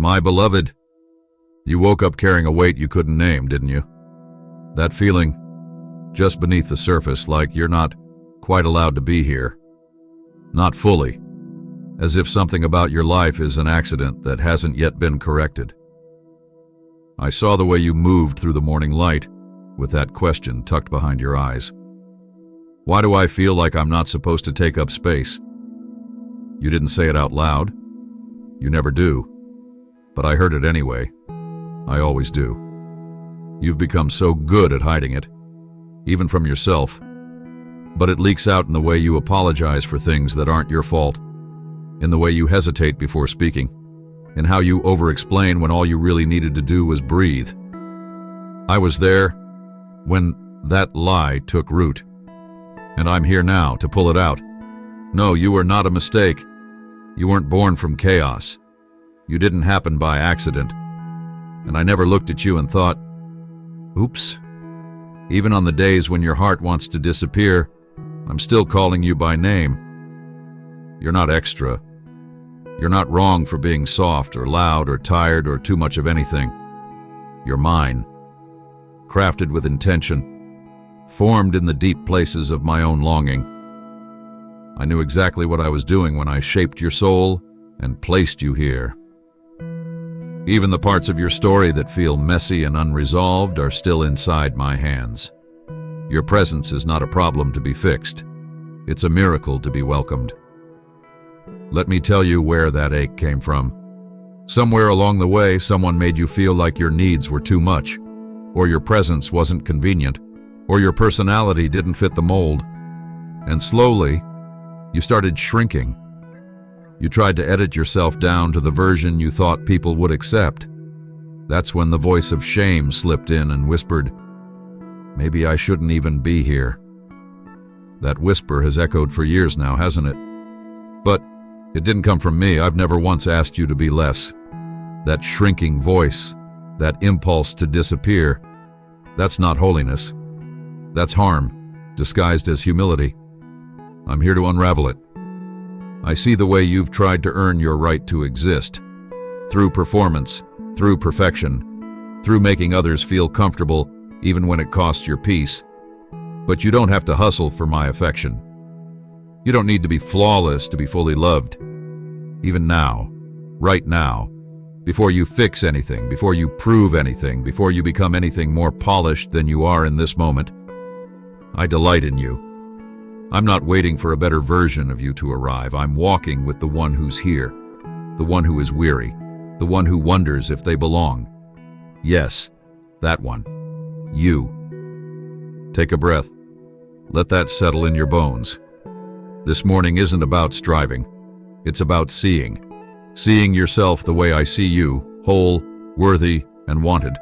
My beloved, you woke up carrying a weight you couldn't name, didn't you? That feeling, just beneath the surface, like you're not quite allowed to be here. Not fully, as if something about your life is an accident that hasn't yet been corrected. I saw the way you moved through the morning light, with that question tucked behind your eyes. Why do I feel like I'm not supposed to take up space? You didn't say it out loud. You never do. But I heard it anyway. I always do. You've become so good at hiding it, even from yourself. But it leaks out in the way you apologize for things that aren't your fault, in the way you hesitate before speaking, in how you over-explain when all you really needed to do was breathe. I was there when that lie took root, and I'm here now to pull it out. No, you were not a mistake. You weren't born from chaos. You didn't happen by accident. And I never looked at you and thought, oops. Even on the days when your heart wants to disappear, I'm still calling you by name. You're not extra. You're not wrong for being soft or loud or tired or too much of anything. You're mine, crafted with intention, formed in the deep places of my own longing. I knew exactly what I was doing when I shaped your soul and placed you here. Even the parts of your story that feel messy and unresolved are still inside my hands. Your presence is not a problem to be fixed. It's a miracle to be welcomed. Let me tell you where that ache came from. Somewhere along the way, someone made you feel like your needs were too much, or your presence wasn't convenient, or your personality didn't fit the mold. And slowly, you started shrinking. You tried to edit yourself down to the version you thought people would accept. That's when the voice of shame slipped in and whispered, maybe I shouldn't even be here. That whisper has echoed for years now, hasn't it? But it didn't come from me. I've never once asked you to be less. That shrinking voice, that impulse to disappear, that's not holiness. That's harm, disguised as humility. I'm here to unravel it. I see the way you've tried to earn your right to exist, through performance, through perfection, through making others feel comfortable even when it costs your peace. But you don't have to hustle for my affection. You don't need to be flawless to be fully loved. Even now, right now, before you fix anything, before you prove anything, before you become anything more polished than you are in this moment, I delight in you. I'm not waiting for a better version of you to arrive. I'm walking with the one who's here, the one who is weary, the one who wonders if they belong. Yes, that one. You. Take a breath. Let that settle in your bones. This morning isn't about striving. It's about seeing. Seeing yourself the way I see you, whole, worthy, and wanted.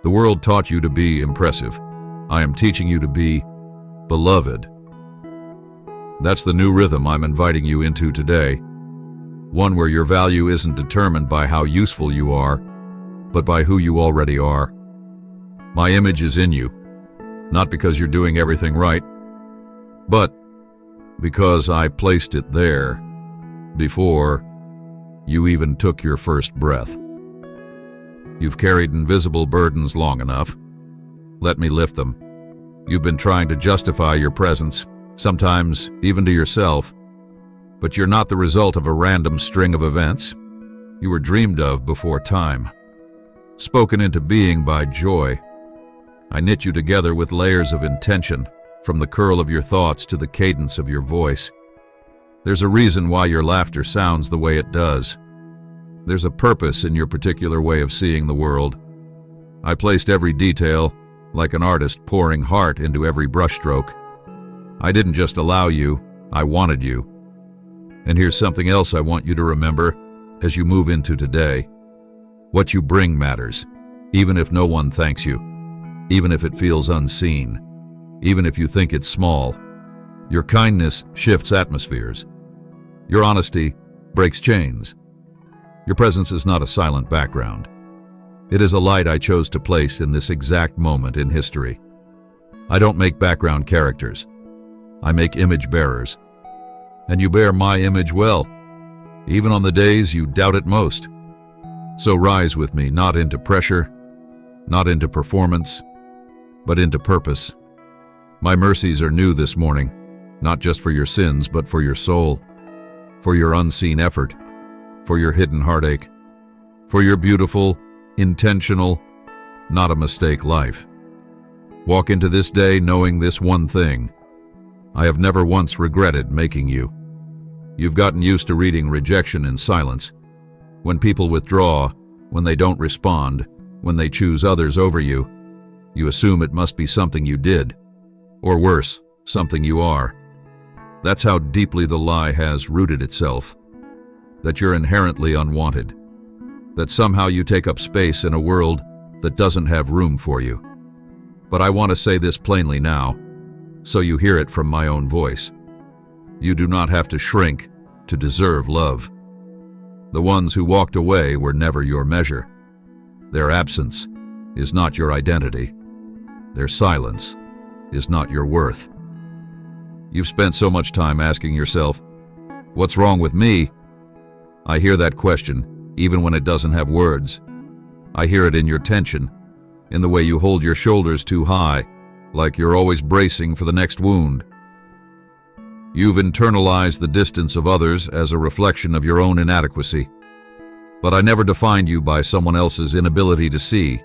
The world taught you to be impressive. I am teaching you to be beloved. That's the new rhythm I'm inviting you into today. One where your value isn't determined by how useful you are, but by who you already are. My image is in you, not because you're doing everything right, but because I placed it there before you even took your first breath. You've carried invisible burdens long enough. Let me lift them. You've been trying to justify your presence, sometimes even to yourself, but you're not the result of a random string of events. You were dreamed of before time, spoken into being by joy. I knit you together with layers of intention, from the curl of your thoughts to the cadence of your voice. There's a reason why your laughter sounds the way it does. There's a purpose in your particular way of seeing the world. I placed every detail, like an artist pouring heart into every brushstroke. I didn't just allow you, I wanted you. And here's something else I want you to remember as you move into today. What you bring matters, even if no one thanks you, even if it feels unseen, even if you think it's small. Your kindness shifts atmospheres. Your honesty breaks chains. Your presence is not a silent background. It is a light I chose to place in this exact moment in history. I don't make background characters. I make image bearers. And you bear my image well, even on the days you doubt it most. So rise with me, not into pressure, not into performance, but into purpose. My mercies are new this morning, not just for your sins, but for your soul, for your unseen effort, for your hidden heartache, for your beautiful, intentional, not a mistake life. Walk into this day knowing this one thing: I have never once regretted making you. You've gotten used to reading rejection in silence. When people withdraw, when they don't respond, when they choose others over you, you assume it must be something you did, or worse, something you are. That's how deeply the lie has rooted itself, that you're inherently unwanted, that somehow you take up space in a world that doesn't have room for you. But I want to say this plainly now, so you hear it from my own voice. You do not have to shrink to deserve love. The ones who walked away were never your measure. Their absence is not your identity. Their silence is not your worth. You've spent so much time asking yourself, what's wrong with me? I hear that question, even when it doesn't have words. I hear it in your tension, in the way you hold your shoulders too high, like you're always bracing for the next wound. You've internalized the distance of others as a reflection of your own inadequacy. But I never defined you by someone else's inability to see.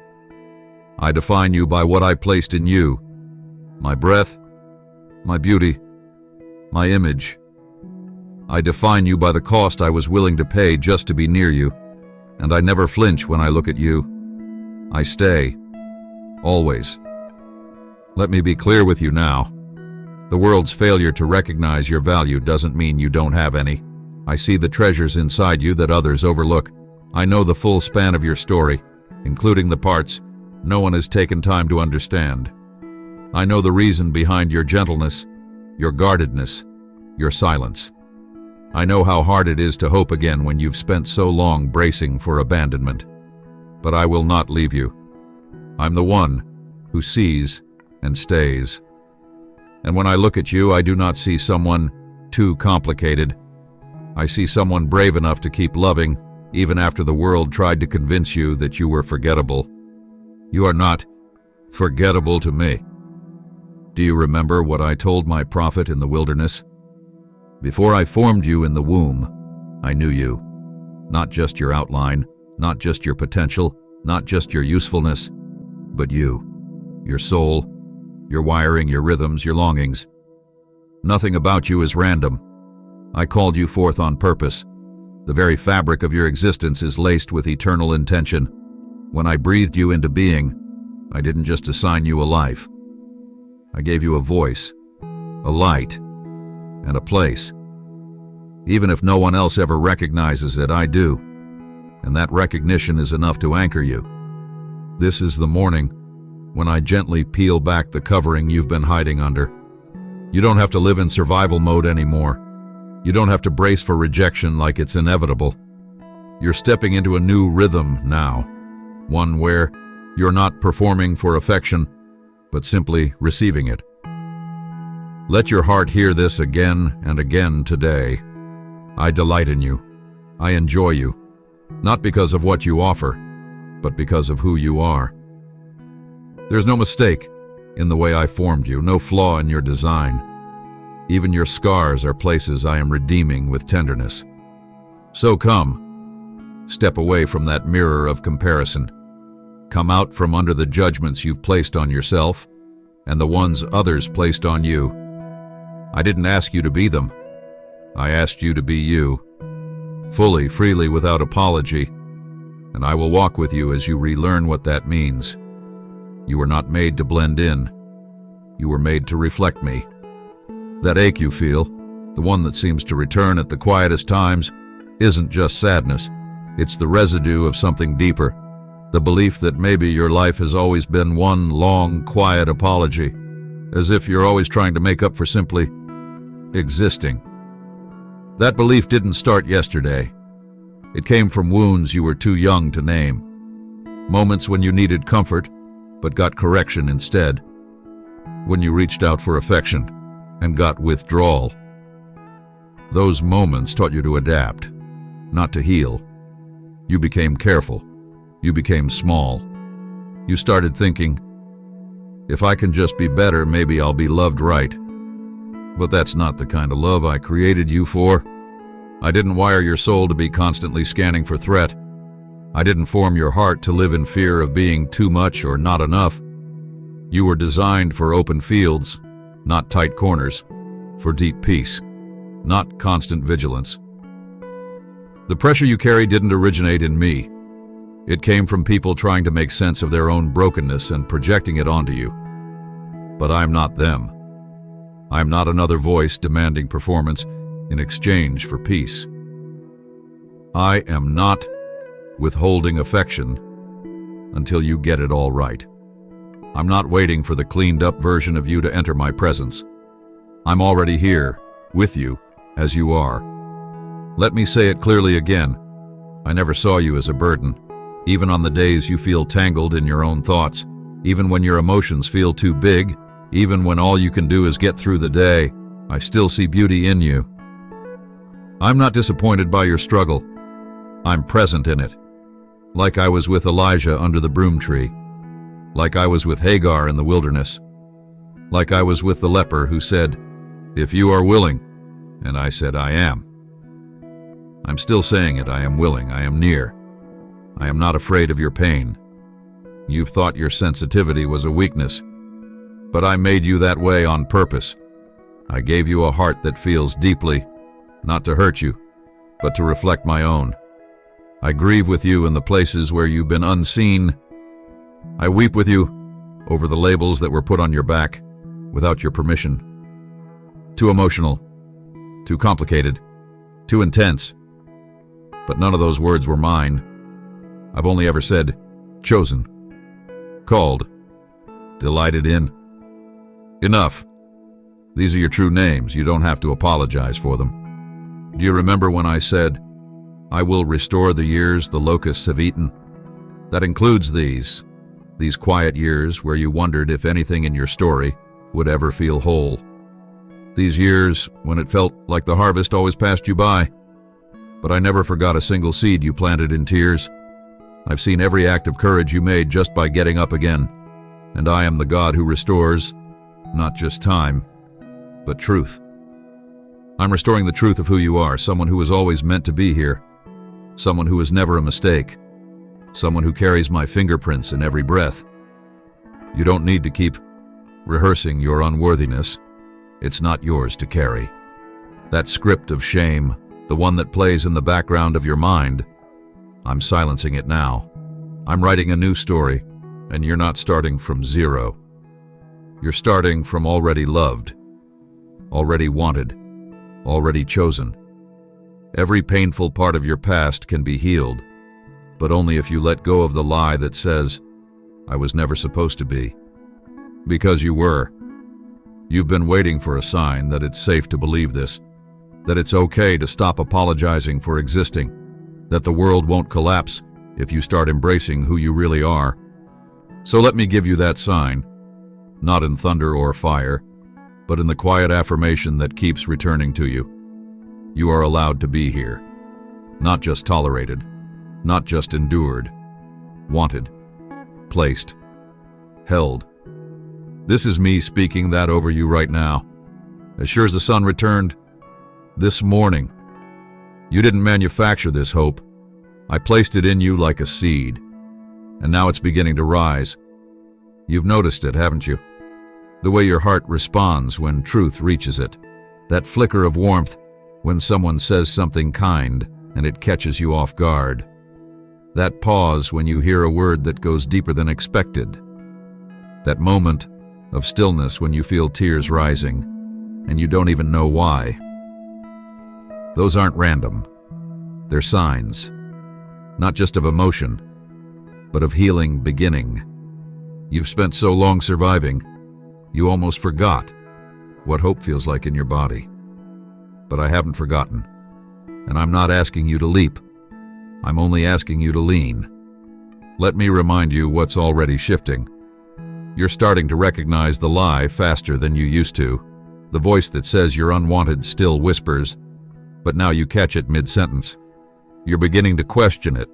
I define you by what I placed in you: my breath, my beauty, my image. I define you by the cost I was willing to pay just to be near you, and I never flinch when I look at you. I stay, always. Let me be clear with you now. The world's failure to recognize your value doesn't mean you don't have any. I see the treasures inside you that others overlook. I know the full span of your story, including the parts no one has taken time to understand. I know the reason behind your gentleness, your guardedness, your silence. I know how hard it is to hope again when you've spent so long bracing for abandonment. But I will not leave you. I'm the one who sees and stays. And when I look at you, I do not see someone too complicated. I see someone brave enough to keep loving, even after the world tried to convince you that you were forgettable. You are not forgettable to me. Do you remember what I told my prophet in the wilderness? Before I formed you in the womb, I knew you. Not just your outline, not just your potential, not just your usefulness, but you, your soul, your wiring, your rhythms, your longings. Nothing about you is random. I called you forth on purpose. The very fabric of your existence is laced with eternal intention. When I breathed you into being, I didn't just assign you a life. I gave you a voice, a light, and a place. Even if no one else ever recognizes it, I do. And that recognition is enough to anchor you. This is the morning when I gently peel back the covering you've been hiding under. You don't have to live in survival mode anymore. You don't have to brace for rejection like it's inevitable. You're stepping into a new rhythm now, one where you're not performing for affection, but simply receiving it. Let your heart hear this again and again today. I delight in you. I enjoy you, not because of what you offer, but because of who you are. There's no mistake in the way I formed you, no flaw in your design. Even your scars are places I am redeeming with tenderness. So come, step away from that mirror of comparison. Come out from under the judgments you've placed on yourself and the ones others placed on you. I didn't ask you to be them. I asked you to be you, fully, freely, without apology, and I will walk with you as you relearn what that means. You were not made to blend in. You were made to reflect me. That ache you feel, the one that seems to return at the quietest times, isn't just sadness. It's the residue of something deeper. The belief that maybe your life has always been one long, quiet apology, as if you're always trying to make up for simply existing. That belief didn't start yesterday. It came from wounds you were too young to name. Moments when you needed comfort, but got correction instead. When you reached out for affection and got withdrawal. Those moments taught you to adapt, not to heal. You became careful. You became small. You started thinking, if I can just be better, maybe I'll be loved right. But that's not the kind of love I created you for. I didn't wire your soul to be constantly scanning for threat. I didn't form your heart to live in fear of being too much or not enough. You were designed for open fields, not tight corners, for deep peace, not constant vigilance. The pressure you carry didn't originate in me. It came from people trying to make sense of their own brokenness and projecting it onto you. But I'm not them. I'm not another voice demanding performance in exchange for peace. I am not withholding affection until you get it all right. I'm not waiting for the cleaned-up version of you to enter my presence. I'm already here, with you, as you are. Let me say it clearly again. I never saw you as a burden, even on the days you feel tangled in your own thoughts, even when your emotions feel too big, even when all you can do is get through the day. I still see beauty in you. I'm not disappointed by your struggle. I'm present in it. Like I was with Elijah under the broom tree. Like I was with Hagar in the wilderness. Like I was with the leper who said, "If you are willing," and I said, "I am." I'm still saying it. I am willing. I am near. I am not afraid of your pain. You've thought your sensitivity was a weakness, but I made you that way on purpose. I gave you a heart that feels deeply, not to hurt you, but to reflect my own. I grieve with you in the places where you've been unseen. I weep with you over the labels that were put on your back without your permission. Too emotional, too complicated, too intense. But none of those words were mine. I've only ever said, chosen, called, delighted in. Enough. These are your true names. You don't have to apologize for them. Do you remember when I said, I will restore the years the locusts have eaten? That includes these quiet years where you wondered if anything in your story would ever feel whole. These years when it felt like the harvest always passed you by. But I never forgot a single seed you planted in tears. I've seen every act of courage you made just by getting up again. And I am the God who restores, not just time, but truth. I'm restoring the truth of who you are, someone who was always meant to be here, someone who is never a mistake, someone who carries my fingerprints in every breath. You don't need to keep rehearsing your unworthiness. It's not yours to carry. That script of shame, the one that plays in the background of your mind, I'm silencing it now. I'm writing a new story, and you're not starting from zero. You're starting from already loved, already wanted, already chosen. Every painful part of your past can be healed, but only if you let go of the lie that says, I was never supposed to be. Because you were. You've been waiting for a sign that it's safe to believe this, that it's okay to stop apologizing for existing, that the world won't collapse if you start embracing who you really are. So let me give you that sign, not in thunder or fire, but in the quiet affirmation that keeps returning to you. You are allowed to be here, not just tolerated, not just endured, wanted, placed, held. This is me speaking that over you right now. As sure as the sun returned, this morning, you didn't manufacture this hope. I placed it in you like a seed, and now it's beginning to rise. You've noticed it, haven't you? The way your heart responds when truth reaches it. That flicker of warmth when someone says something kind and it catches you off guard. That pause when you hear a word that goes deeper than expected. That moment of stillness when you feel tears rising and you don't even know why. Those aren't random. They're signs, not just of emotion, but of healing beginning. You've spent so long surviving, you almost forgot what hope feels like in your body. But I haven't forgotten, and I'm not asking you to leap. I'm only asking you to lean. Let me remind you what's already shifting. You're starting to recognize the lie faster than you used to. The voice that says you're unwanted still whispers, but now you catch it mid-sentence. You're beginning to question it,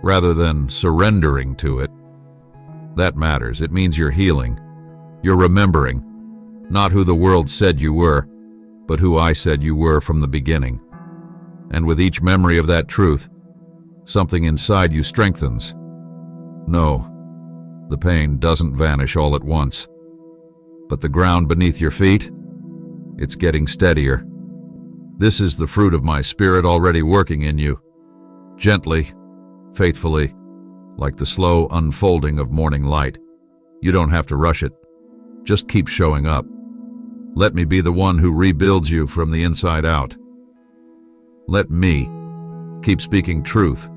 rather than surrendering to it. That matters. It means you're healing. You're remembering, not who the world said you were, but who I said you were from the beginning. And with each memory of that truth, something inside you strengthens. No, the pain doesn't vanish all at once. But the ground beneath your feet, it's getting steadier. This is the fruit of my spirit already working in you. Gently, faithfully, like the slow unfolding of morning light. You don't have to rush it. Just keep showing up. Let me be the one who rebuilds you from the inside out. Let me keep speaking truth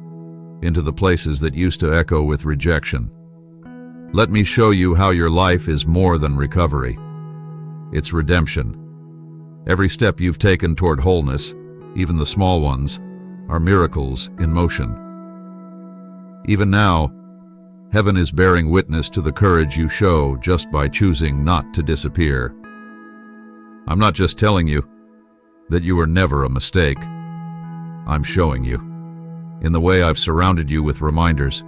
into the places that used to echo with rejection. Let me show you how your life is more than recovery. It's redemption. Every step you've taken toward wholeness, even the small ones, are miracles in motion. Even now, heaven is bearing witness to the courage you show just by choosing not to disappear. I'm not just telling you that you were never a mistake. I'm showing you, in the way I've surrounded you with reminders,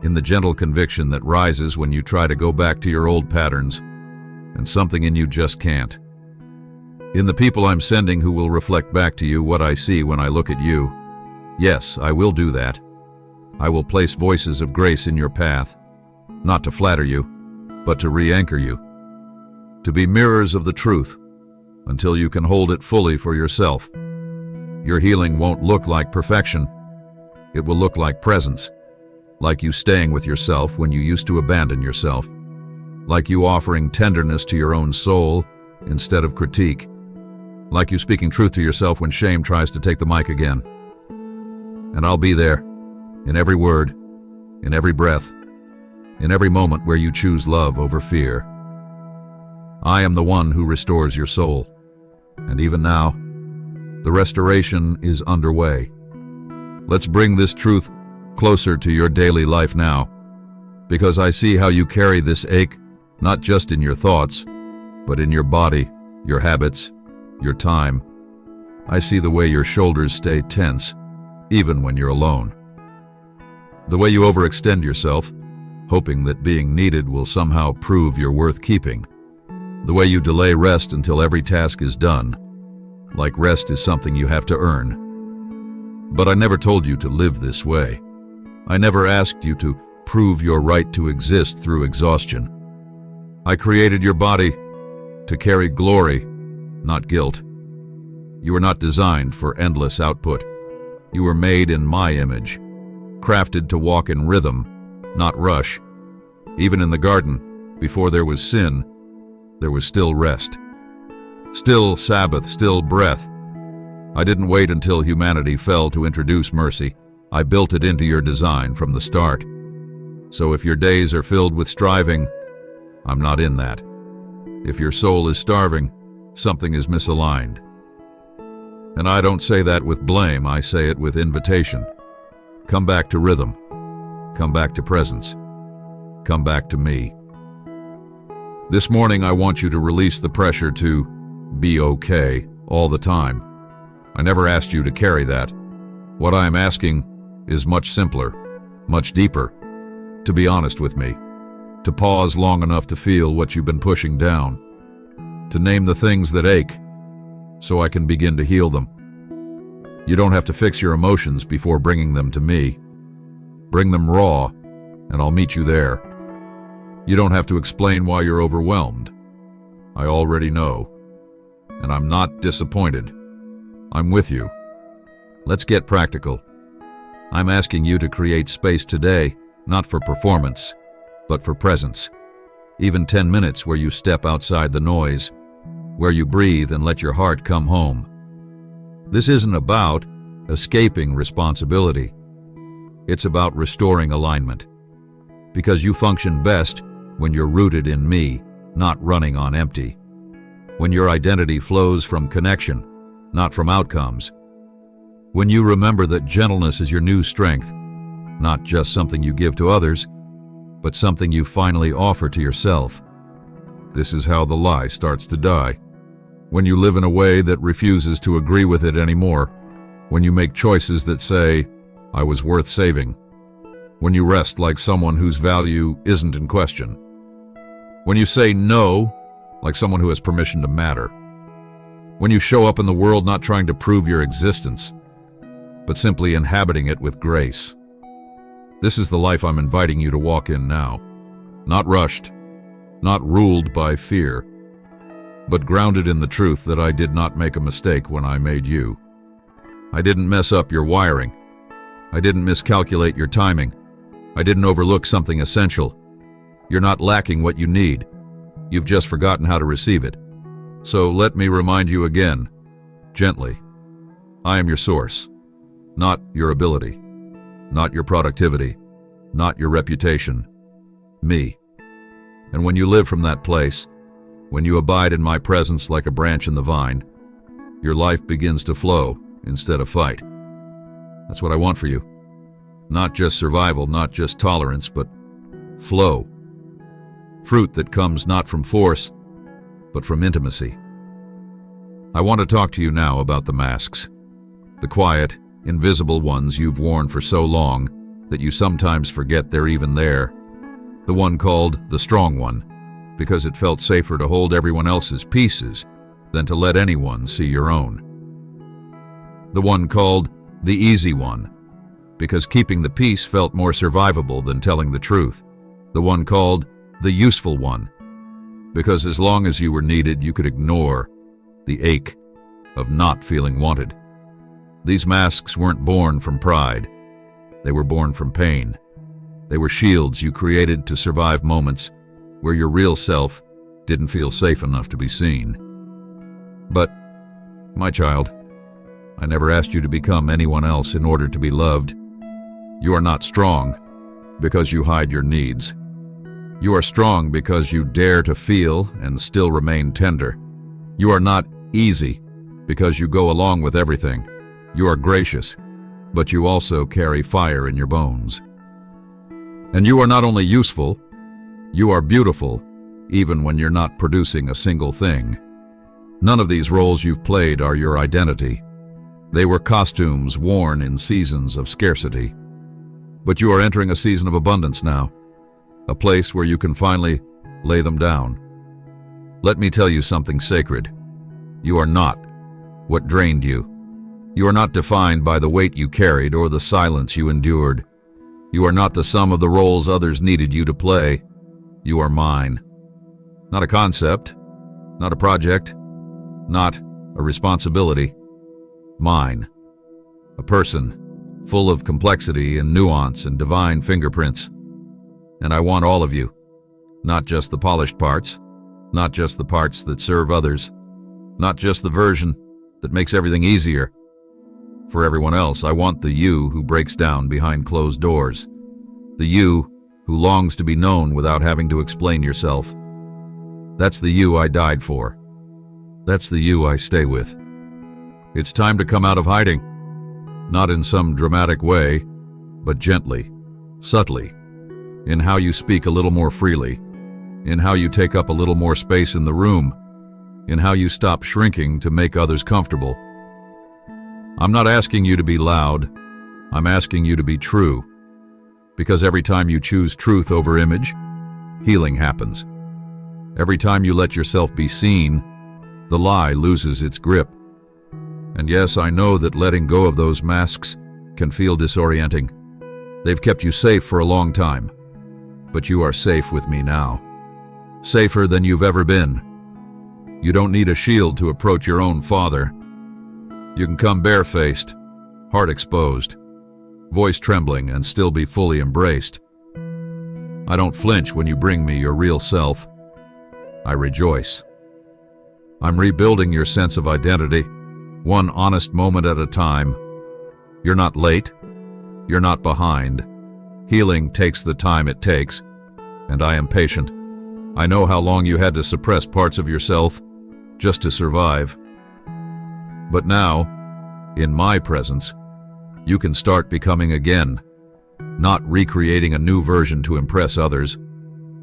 in the gentle conviction that rises when you try to go back to your old patterns, and something in you just can't. In the people I'm sending who will reflect back to you what I see when I look at you. Yes, I will do that. I will place voices of grace in your path, not to flatter you, but to re-anchor you, to be mirrors of the truth until you can hold it fully for yourself. Your healing won't look like perfection. It will look like presence, like you staying with yourself when you used to abandon yourself, like you offering tenderness to your own soul instead of critique, like you speaking truth to yourself when shame tries to take the mic again. And I'll be there, in every word, in every breath, in every moment where you choose love over fear. I am the one who restores your soul, and even now, the restoration is underway. Let's bring this truth closer to your daily life now, because I see how you carry this ache not just in your thoughts, but in your body, your habits, your time. I see the way your shoulders stay tense, even when you're alone. The way you overextend yourself, hoping that being needed will somehow prove you're worth keeping. The way you delay rest until every task is done, like rest is something you have to earn. But I never told you to live this way. I never asked you to prove your right to exist through exhaustion. I created your body to carry glory, not guilt. You were not designed for endless output. You were made in my image, crafted to walk in rhythm, not rush. Even in the garden, before there was sin, there was still rest. Still Sabbath, still breath. I didn't wait until humanity fell to introduce mercy. I built it into your design from the start. So if your days are filled with striving, I'm not in that. If your soul is starving, something is misaligned. And I don't say that with blame, I say it with invitation. Come back to rhythm. Come back to presence. Come back to me. This morning I want you to release the pressure to be okay all the time. I never asked you to carry that. What I am asking is much simpler, much deeper. To be honest with me. To pause long enough to feel what you've been pushing down. To name the things that ache, so I can begin to heal them. You don't have to fix your emotions before bringing them to me. Bring them raw, and I'll meet you there. You don't have to explain why you're overwhelmed. I already know. And I'm not disappointed. I'm with you. Let's get practical. I'm asking you to create space today, not for performance, but for presence. Even 10 minutes where you step outside the noise, where you breathe and let your heart come home. This isn't about escaping responsibility. It's about restoring alignment. Because you function best when you're rooted in me, not running on empty. When your identity flows from connection, not from outcomes. When you remember that gentleness is your new strength, not just something you give to others, but something you finally offer to yourself. This is how the lie starts to die. When you live in a way that refuses to agree with it anymore. When you make choices that say, I was worth saving. When you rest like someone whose value isn't in question. When you say no, like someone who has permission to matter. When you show up in the world not trying to prove your existence, but simply inhabiting it with grace. This is the life I'm inviting you to walk in now. Not rushed, not ruled by fear, but grounded in the truth that I did not make a mistake when I made you. I didn't mess up your wiring. I didn't miscalculate your timing. I didn't overlook something essential. You're not lacking what you need. You've just forgotten how to receive it. So let me remind you again, gently. I am your source, not your ability, not your productivity, not your reputation. Me. And when you live from that place, when you abide in my presence like a branch in the vine, your life begins to flow instead of fight. That's what I want for you. Not just survival, not just tolerance, but flow. Fruit that comes not from force, but from intimacy. I want to talk to you now about the masks. The quiet, invisible ones you've worn for so long that you sometimes forget they're even there. The one called the strong one, because it felt safer to hold everyone else's pieces than to let anyone see your own. The one called the easy one, because keeping the peace felt more survivable than telling the truth. The one called the useful one, because as long as you were needed, you could ignore the ache of not feeling wanted. These masks weren't born from pride. They were born from pain. They were shields you created to survive moments where your real self didn't feel safe enough to be seen. But, my child, I never asked you to become anyone else in order to be loved. You are not strong because you hide your needs. You are strong because you dare to feel and still remain tender. You are not easy because you go along with everything. You are gracious, but you also carry fire in your bones. And you are not only useful, you are beautiful, even when you're not producing a single thing. None of these roles you've played are your identity. They were costumes worn in seasons of scarcity. But you are entering a season of abundance now, a place where you can finally lay them down. Let me tell you something sacred. You are not what drained you. You are not defined by the weight you carried or the silence you endured. You are not the sum of the roles others needed you to play. You are mine. Not a concept, not a project, not a responsibility. Mine. A person, full of complexity and nuance and divine fingerprints. And I want all of you, not just the polished parts, not just the parts that serve others, not just the version that makes everything easier. For everyone else, I want the you who breaks down behind closed doors, the you who longs to be known without having to explain yourself. That's the you I died for. That's the you I stay with. It's time to come out of hiding, not in some dramatic way, but gently, subtly, in how you speak a little more freely, in how you take up a little more space in the room, in how you stop shrinking to make others comfortable. I'm not asking you to be loud, I'm asking you to be true, because every time you choose truth over image, healing happens. Every time you let yourself be seen, the lie loses its grip. And yes, I know that letting go of those masks can feel disorienting. They've kept you safe for a long time, but you are safe with me now. Safer than you've ever been. You don't need a shield to approach your own father. You can come barefaced, heart exposed, voice trembling, and still be fully embraced. I don't flinch when you bring me your real self. I rejoice. I'm rebuilding your sense of identity, one honest moment at a time. You're not late. You're not behind. Healing takes the time it takes, and I am patient. I know how long you had to suppress parts of yourself just to survive. But now, in my presence, you can start becoming again, not recreating a new version to impress others,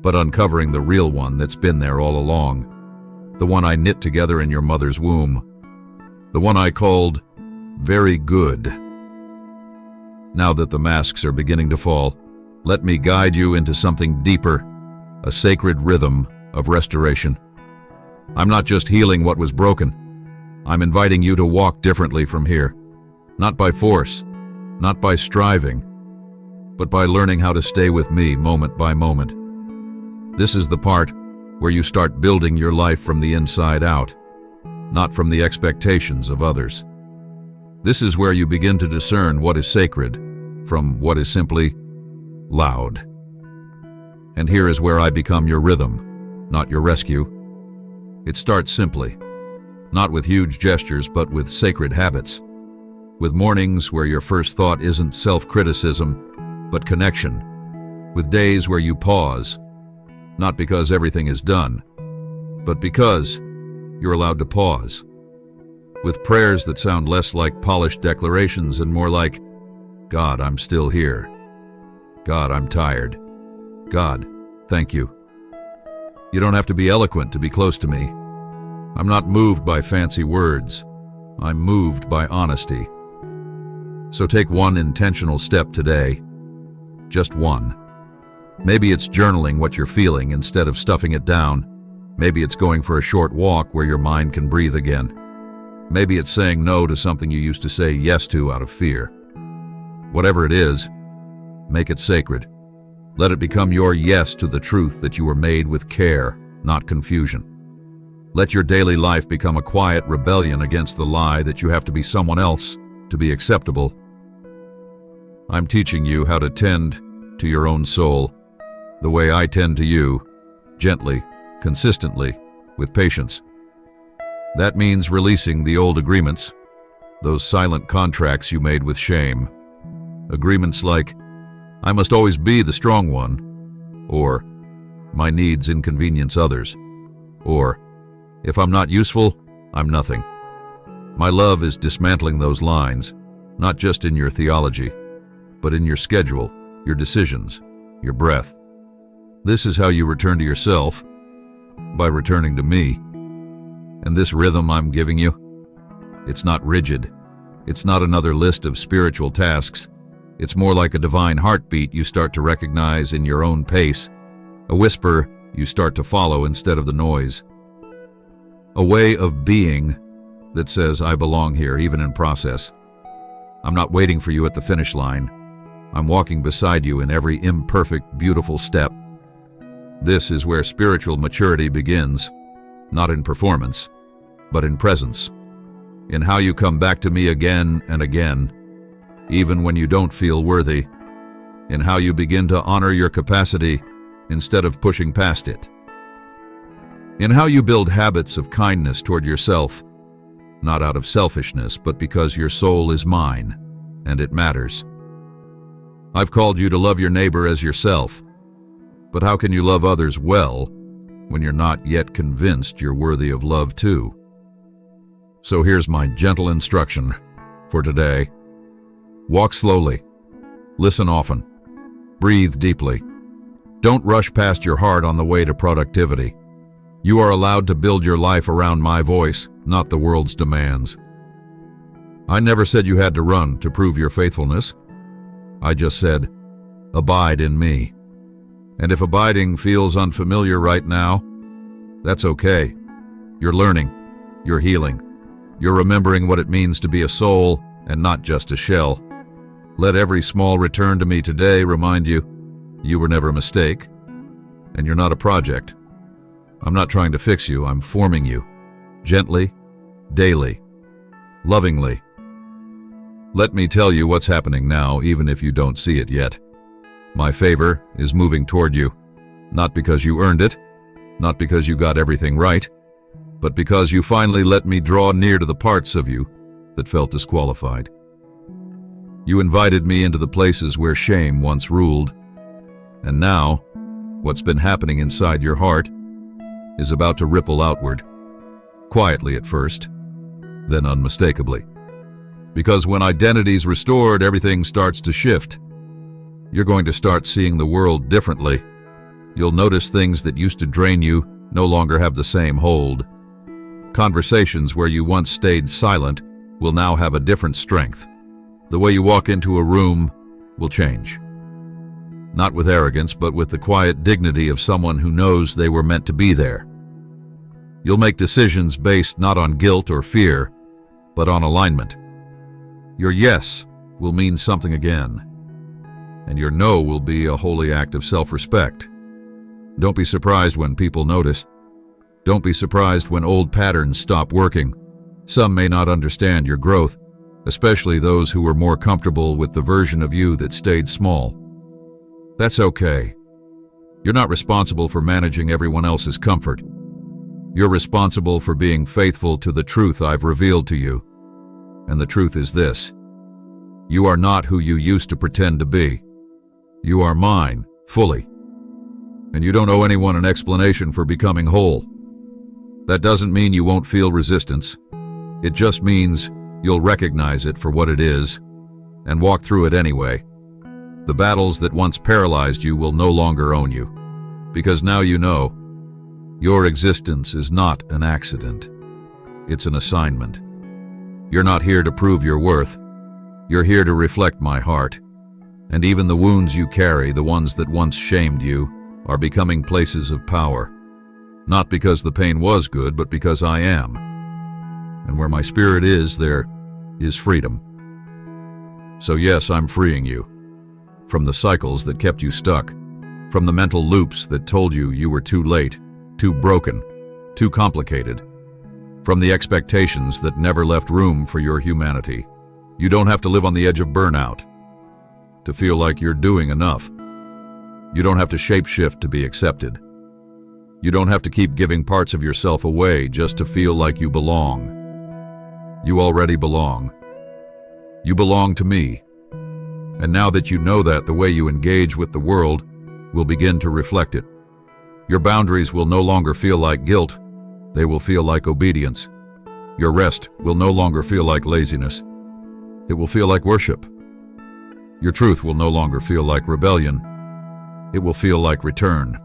but uncovering the real one that's been there all along, the one I knit together in your mother's womb, the one I called very good. Now that the masks are beginning to fall, Let me guide you into something deeper, a sacred rhythm of restoration. I'm not just healing what was broken. I'm inviting you to walk differently from here. Not by force, not by striving, but by learning how to stay with me moment by moment. This is the part where you start building your life from the inside out, not from the expectations of others. This is where you begin to discern what is sacred from what is simply loud. And here is where I become your rhythm, not your rescue. It starts simply, not with huge gestures, but with sacred habits. With mornings where your first thought isn't self-criticism, but connection. With days where you pause, not because everything is done, but because you're allowed to pause. With prayers that sound less like polished declarations and more like, God, I'm still here. God, I'm tired. God, thank you. You don't have to be eloquent to be close to me. I'm not moved by fancy words. I'm moved by honesty. So take one intentional step today. Just one. Maybe it's journaling what you're feeling instead of stuffing it down. Maybe it's going for a short walk where your mind can breathe again. Maybe it's saying no to something you used to say yes to out of fear. Whatever it is, make it sacred. Let it become your yes to the truth that you were made with care, not confusion. Let your daily life become a quiet rebellion against the lie that you have to be someone else to be acceptable. I'm teaching you how to tend to your own soul the way I tend to you, gently, consistently, with patience. That means releasing the old agreements, those silent contracts you made with shame. Agreements like, I must always be the strong one, or my needs inconvenience others, or if I'm not useful, I'm nothing. My love is dismantling those lines, not just in your theology, but in your schedule, your decisions, your breath. This is how you return to yourself, by returning to me. And this rhythm I'm giving you, it's not rigid. It's not another list of spiritual tasks. It's more like a divine heartbeat you start to recognize in your own pace, a whisper you start to follow instead of the noise. A way of being that says, I belong here, even in process. I'm not waiting for you at the finish line. I'm walking beside you in every imperfect, beautiful step. This is where spiritual maturity begins, not in performance, but in presence, in how you come back to me again and again, even when you don't feel worthy, in how you begin to honor your capacity instead of pushing past it, in how you build habits of kindness toward yourself, not out of selfishness, but because your soul is mine, and it matters. I've called you to love your neighbor as yourself, but how can you love others well when you're not yet convinced you're worthy of love too? So here's my gentle instruction for today. Walk slowly, listen often, breathe deeply. Don't rush past your heart on the way to productivity. You are allowed to build your life around my voice, not the world's demands. I never said you had to run to prove your faithfulness. I just said, abide in me. And if abiding feels unfamiliar right now, that's okay. You're learning, you're healing, you're remembering what it means to be a soul and not just a shell. Let every small return to me today remind you, you were never a mistake, and you're not a project. I'm not trying to fix you, I'm forming you, gently, daily, lovingly. Let me tell you what's happening now, even if you don't see it yet. My favor is moving toward you, not because you earned it, not because you got everything right, but because you finally let me draw near to the parts of you that felt disqualified. You invited me into the places where shame once ruled, and now, what's been happening inside your heart is about to ripple outward, quietly at first, then unmistakably. Because when identity's restored, everything starts to shift. You're going to start seeing the world differently. You'll notice things that used to drain you no longer have the same hold. Conversations where you once stayed silent will now have a different strength. The way you walk into a room will change. not with arrogance, but with the quiet dignity of someone who knows they were meant to be there. You'll make decisions based not on guilt or fear, but on alignment. Your yes will mean something again, and your no will be a holy act of self-respect. Don't be surprised when people notice. Don't be surprised when old patterns stop working. Some may not understand your growth, especially those who were more comfortable with the version of you that stayed small. That's okay. You're not responsible for managing everyone else's comfort. You're responsible for being faithful to the truth I've revealed to you. And the truth is this: you are not who you used to pretend to be. You are mine, fully. And you don't owe anyone an explanation for becoming whole. That doesn't mean you won't feel resistance. It just means you'll recognize it for what it is and walk through it anyway. The battles that once paralyzed you will no longer own you, because now you know your existence is not an accident. It's an assignment. You're not here to prove your worth. You're here to reflect my heart. And even the wounds you carry, the ones that once shamed you, are becoming places of power. Not because the pain was good, but because I am. And where my spirit is, there is freedom. So yes, I'm freeing you from the cycles that kept you stuck, from the mental loops that told you you were too late, too broken, too complicated, from the expectations that never left room for your humanity. You don't have to live on the edge of burnout to feel like you're doing enough. You don't have to shapeshift to be accepted. You don't have to keep giving parts of yourself away just to feel like you belong. You already belong. You belong to me. And now that you know that, the way you engage with the world will begin to reflect it. Your boundaries will no longer feel like guilt. They will feel like obedience. Your rest will no longer feel like laziness. It will feel like worship. Your truth will no longer feel like rebellion. It will feel like return.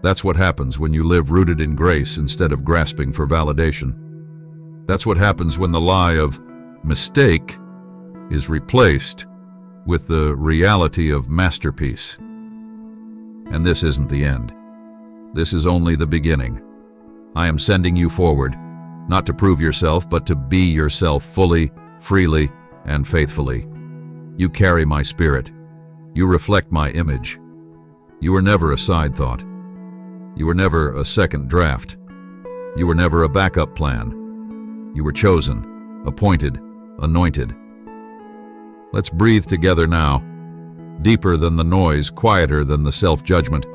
That's what happens when you live rooted in grace instead of grasping for validation. That's what happens when the lie of mistake is replaced with the reality of masterpiece. And this isn't the end. This is only the beginning. I am sending you forward, not to prove yourself, but to be yourself fully, freely, and faithfully. You carry my spirit. You reflect my image. You were never a side thought. You were never a second draft. You were never a backup plan. You were chosen, appointed, anointed. Let's breathe together now, deeper than the noise, quieter than the self-judgment.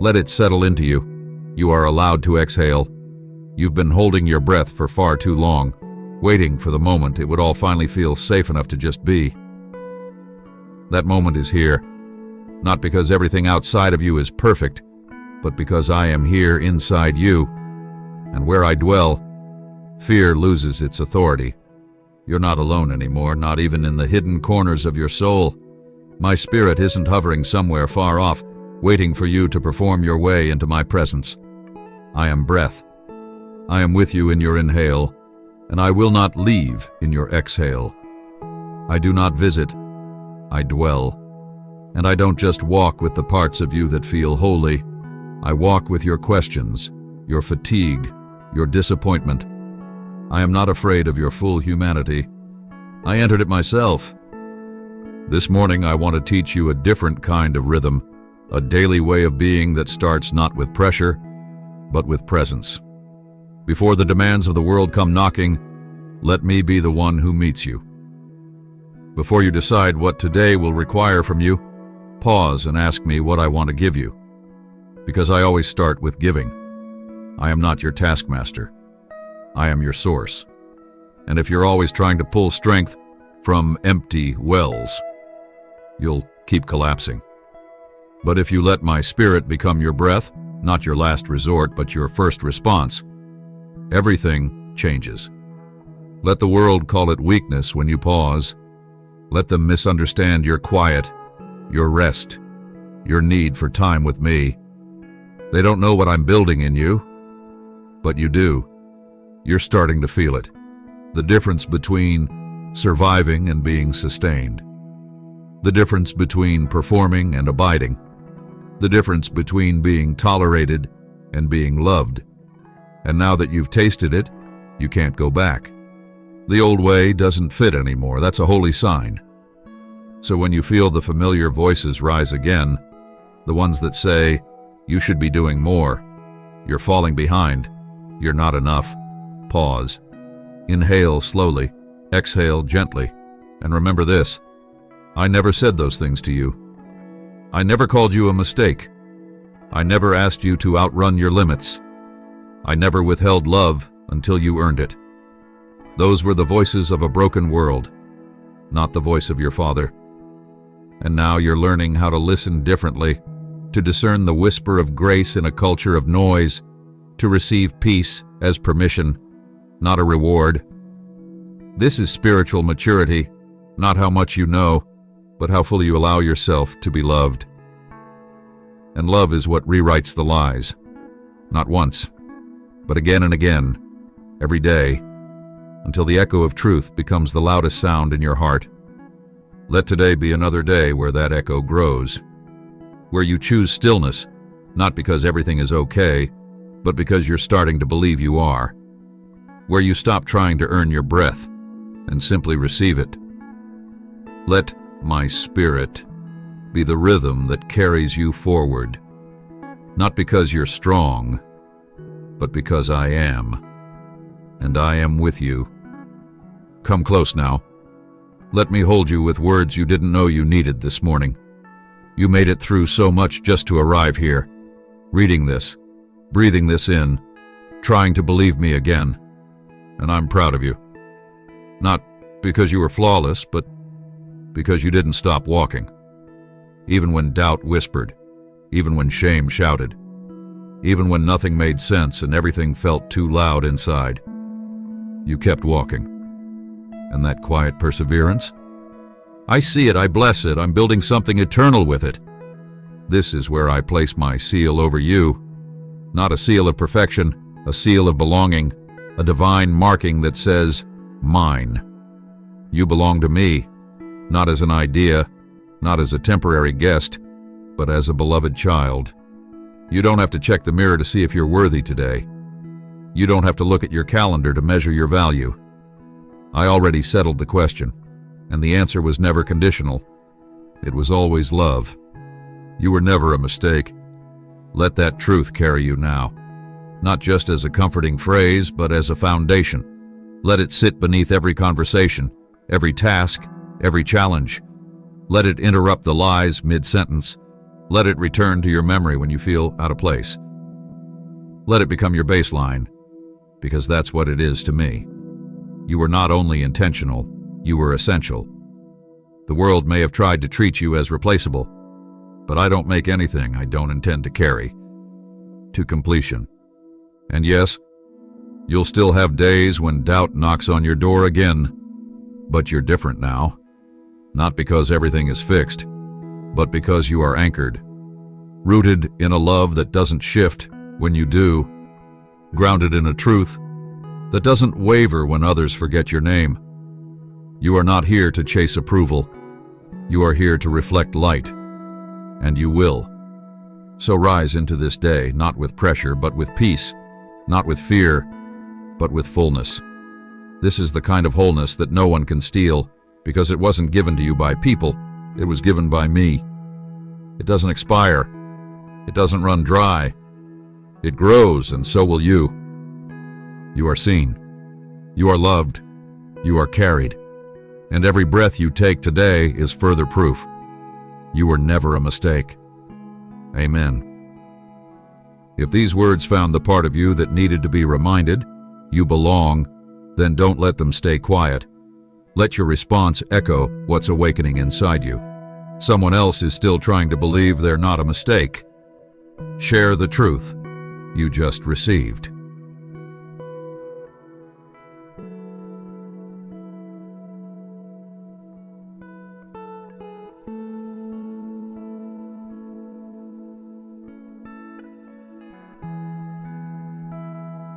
Let it settle into you. You are allowed to exhale. You've been holding your breath for far too long, waiting for the moment it would all finally feel safe enough to just be. That moment is here, not because everything outside of you is perfect, but because I am here inside you, and where I dwell, fear loses its authority. You're not alone anymore, not even in the hidden corners of your soul. My spirit isn't hovering somewhere far off, waiting for you to perform your way into my presence. I am breath. I am with you in your inhale, and I will not leave in your exhale. I do not visit, I dwell. And I don't just walk with the parts of you that feel holy. I walk with your questions, your fatigue, your disappointment. I am not afraid of your full humanity. I entered it myself. This morning I want to teach you a different kind of rhythm, a daily way of being that starts not with pressure, but with presence. Before the demands of the world come knocking, let me be the one who meets you. Before you decide what today will require from you, pause and ask me what I want to give you. Because I always start with giving. I am not your taskmaster. I am your source. And if you're always trying to pull strength from empty wells, you'll keep collapsing. But if you let my spirit become your breath, not your last resort, but your first response, everything changes. Let the world call it weakness when you pause. Let them misunderstand your quiet, your rest, your need for time with me. They don't know what I'm building in you, but you do. You're starting to feel it. The difference between surviving and being sustained. The difference between performing and abiding. The difference between being tolerated and being loved. And now that you've tasted it, you can't go back. The old way doesn't fit anymore. That's a holy sign. So when you feel the familiar voices rise again, the ones that say, you should be doing more, you're falling behind, you're not enough, pause. Inhale slowly, exhale gently, and remember this: I never said those things to you. I never called you a mistake. I never asked you to outrun your limits. I never withheld love until you earned it. Those were the voices of a broken world, not the voice of your Father. And now you're learning how to listen differently, to discern the whisper of grace in a culture of noise, to receive peace as permission, not a reward. This is spiritual maturity, not how much you know, but how fully you allow yourself to be loved. And love is what rewrites the lies, not once, but again and again, every day, until the echo of truth becomes the loudest sound in your heart. Let today be another day where that echo grows, where you choose stillness, not because everything is okay, but because you're starting to believe you are, where you stop trying to earn your breath and simply receive it. Let my spirit be the rhythm that carries you forward, not because you're strong, but because I am, and I am with you. Come close now. Let me hold you with words you didn't know you needed this morning. You made it through so much just to arrive here, reading this, breathing this in, trying to believe me again, and I'm proud of you. Not because you were flawless, but because you didn't stop walking. Even when doubt whispered, even when shame shouted, even when nothing made sense and everything felt too loud inside, you kept walking. And that quiet perseverance? I see it, I bless it, I'm building something eternal with it. This is where I place my seal over you. Not a seal of perfection, a seal of belonging, a divine marking that says, mine. You belong to me, not as an idea, not as a temporary guest, but as a beloved child. You don't have to check the mirror to see if you're worthy today. You don't have to look at your calendar to measure your value. I already settled the question, and the answer was never conditional. It was always love. You were never a mistake. Let that truth carry you now, not just as a comforting phrase, but as a foundation. Let it sit beneath every conversation, every task, every challenge. Let it interrupt the lies mid-sentence. Let it return to your memory when you feel out of place. Let it become your baseline, because that's what it is to me. You were not only intentional, you were essential. The world may have tried to treat you as replaceable, but I don't make anything I don't intend to carry to completion. And yes, you'll still have days when doubt knocks on your door again, but you're different now. Not because everything is fixed, but because you are anchored, rooted in a love that doesn't shift when you do, grounded in a truth that doesn't waver when others forget your name. You are not here to chase approval. You are here to reflect light, and you will. So rise into this day, not with pressure, but with peace, not with fear, but with fullness. This is the kind of wholeness that no one can steal, because it wasn't given to you by people, it was given by me. It doesn't expire. It doesn't run dry. It grows, and so will you. You are seen. You are loved. You are carried. And every breath you take today is further proof. You were never a mistake. Amen. If these words found the part of you that needed to be reminded, you belong, then don't let them stay quiet. Let your response echo what's awakening inside you. Someone else is still trying to believe they're not a mistake. Share the truth you just received.